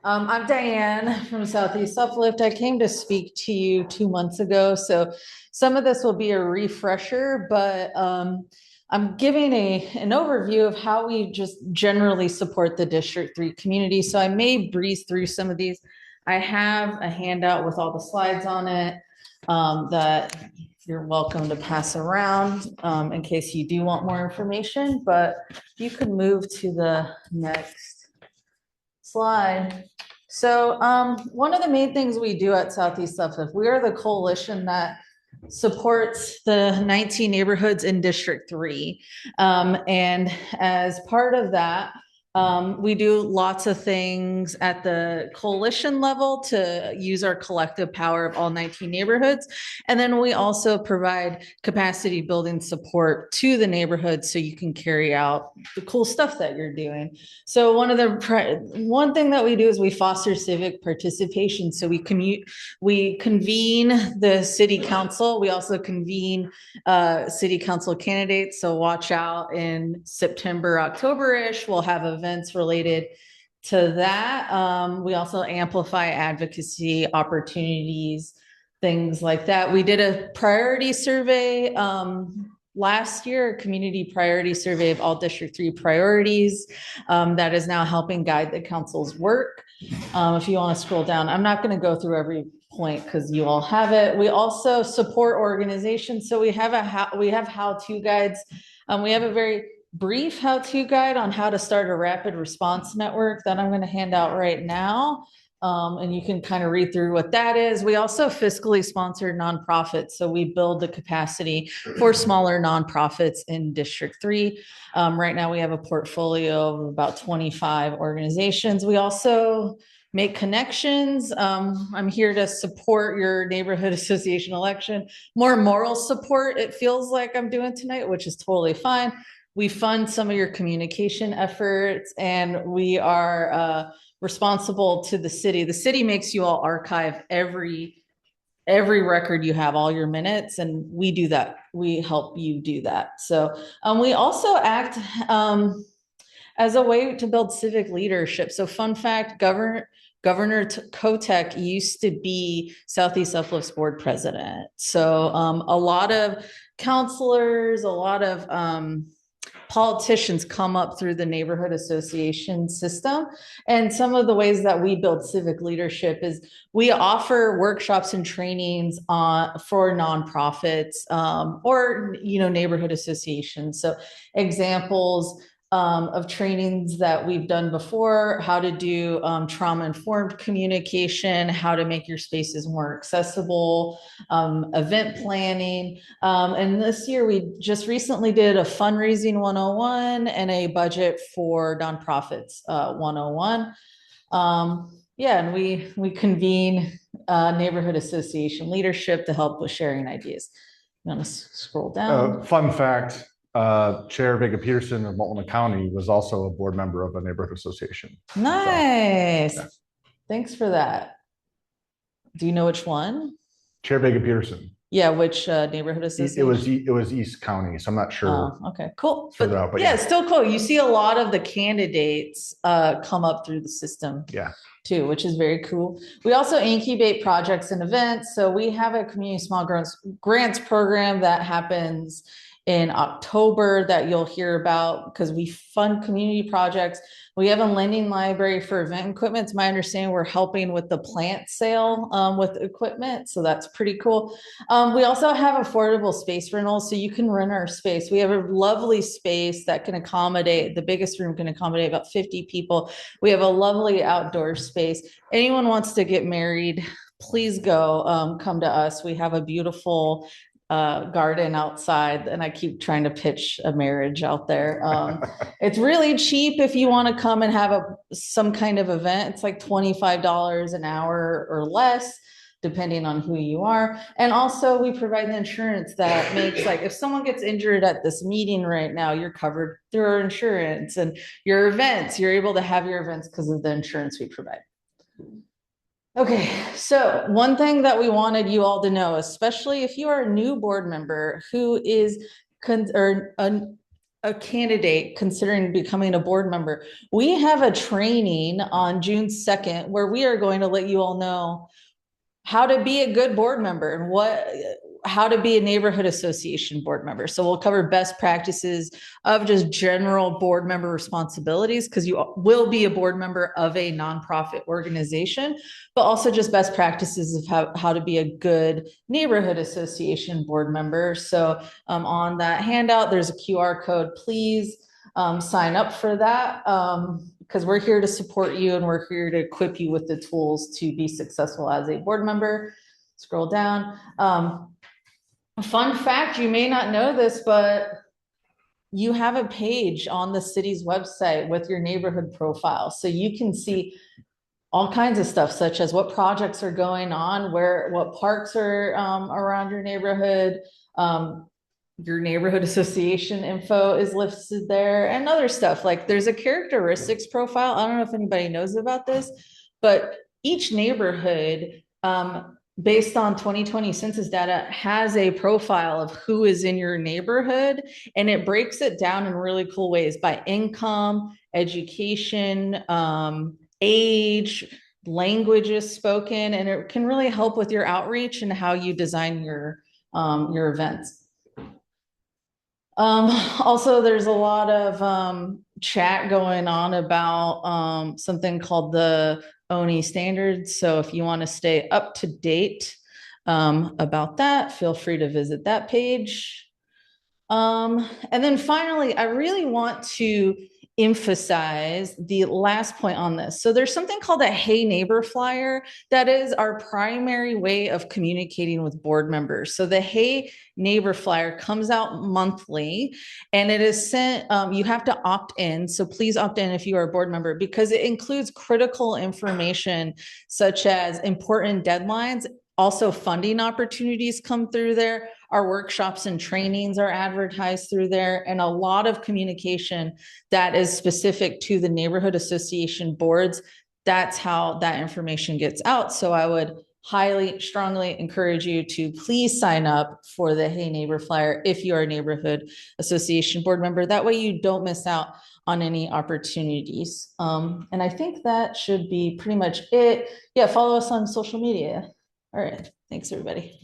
I'm Diane from Southeast Uplift. I came to speak to you 2 months ago, so some of this will be a refresher, but I'm giving an overview of how we just generally support the District 3 community. So I may breeze through some of these. I have a handout with all the slides on it that you're welcome to pass around in case you do want more information, but you can move to the next slide. So one of the main things we do at Southeast Uplift, we are the coalition that supports the 19 neighborhoods in District 3. And as part of that, we do lots of things at the coalition level to use our collective power of all 19 neighborhoods. And then we also provide capacity building support to the neighborhoods so you can carry out the cool stuff that you're doing. So one thing that we do is we foster civic participation. So we convene the city council. We also convene city council candidates. So watch out in September, October-ish. We'll have events related to that. We also amplify advocacy opportunities, things like that. We did a priority survey last year, a community priority survey of all District 3 priorities that is now helping guide the council's work. If you want to scroll down, I'm not going to go through every point because you all have it. We also support organizations. So we have how-to guides. We have a very brief how-to guide on how to start a rapid response network that I'm going to hand out right now. And you can kind of read through what that is. We also fiscally sponsor nonprofits. So we build the capacity for smaller nonprofits in District 3. Right now we have a portfolio of about 25 organizations. We also make connections. I'm here to support your neighborhood association election. More moral support, it feels like I'm doing tonight, which is totally fine. We fund some of your communication efforts, and we are responsible to the city. The city makes you all archive every record you have, all your minutes, and we do that. We help you do that. So we also act as a way to build civic leadership. So fun fact, Governor Kotek used to be Southeast Uplift's board president. So a lot of counselors, a lot of politicians come up through the neighborhood association system. And some of the ways that we build civic leadership is we offer workshops and trainings for nonprofits or neighborhood associations. So examples of trainings that we've done before, how to do trauma-informed communication, how to make your spaces more accessible, event planning. And this year, we just recently did a fundraising 101 and a budget for nonprofits 101. Yeah, and we convene neighborhood association leadership to help with sharing ideas. You want to scroll down? Fun fact, Chair Vega Peterson of Multnomah County was also a board member of a neighborhood association. Nice. So, yeah. Thanks for that. Do you know which one? Chair Vega Peterson. Yeah, which neighborhood association? It was East County, so I'm not sure. Oh, okay, cool. But yeah, it's still cool. You see a lot of the candidates come up through the system. Yeah. Too, which is very cool. We also incubate projects and events. So we have a community small grants program that happens in October that you'll hear about because we fund community projects. We have a lending library for event equipment. It's my understanding we're helping with the plant sale with equipment. So that's pretty cool. We also have affordable space rentals. So you can rent our space. We have a lovely space that can accommodate, the biggest room can accommodate about 50 people. We have a lovely outdoor space. Anyone wants to get married, please go come to us. We have a beautiful garden outside, and I keep trying to pitch a marriage out there. It's really cheap if you want to come and have some kind of event. It's like $25 an hour or less, depending on who you are. And also we provide the insurance that makes, like, if someone gets injured at this meeting right now, you're covered through our insurance, and your events, you're able to have your events because of the insurance we provide. Okay, so one thing that we wanted you all to know, especially if you are a new board member who is a candidate considering becoming a board member, we have a training on June 2nd where we are going to let you all know how to be a good board member and how to be a neighborhood association board member. So we'll cover best practices of just general board member responsibilities, because you will be a board member of a nonprofit organization, but also just best practices of how to be a good neighborhood association board member. So on that handout, there's a QR code. Please sign up for that. Because we're here to support you and we're here to equip you with the tools to be successful as a board member. Scroll down. Fun fact, you may not know this, but you have a page on the city's website with your neighborhood profile. So you can see all kinds of stuff, such as what projects are going on, what parks are around your neighborhood. Your neighborhood association info is listed there, and other stuff. Like there's a characteristics profile. I don't know if anybody knows about this, but each neighborhood, based on 2020 census data, has a profile of who is in your neighborhood, and it breaks it down in really cool ways by income, education, age, languages spoken, and it can really help with your outreach and how you design your events. Also, there's a lot of chat going on about something called the ONI standards. So if you want to stay up to date about that, feel free to visit that page. And then finally, I really want to emphasize the last point on this. So there's something called a Hey Neighbor flyer that is our primary way of communicating with board members. So the Hey Neighbor flyer comes out monthly, and it is sent, you have to opt in. So please opt in if you are a board member, because it includes critical information such as important deadlines. Also, funding opportunities come through there. Our workshops and trainings are advertised through there, and a lot of communication that is specific to the neighborhood association boards. That's how that information gets out. So I would highly, strongly encourage you to please sign up for the Hey Neighbor flyer if you are a neighborhood association board member. That way you don't miss out on any opportunities. And I think that should be pretty much it. Yeah, follow us on social media. All right. Thanks, everybody.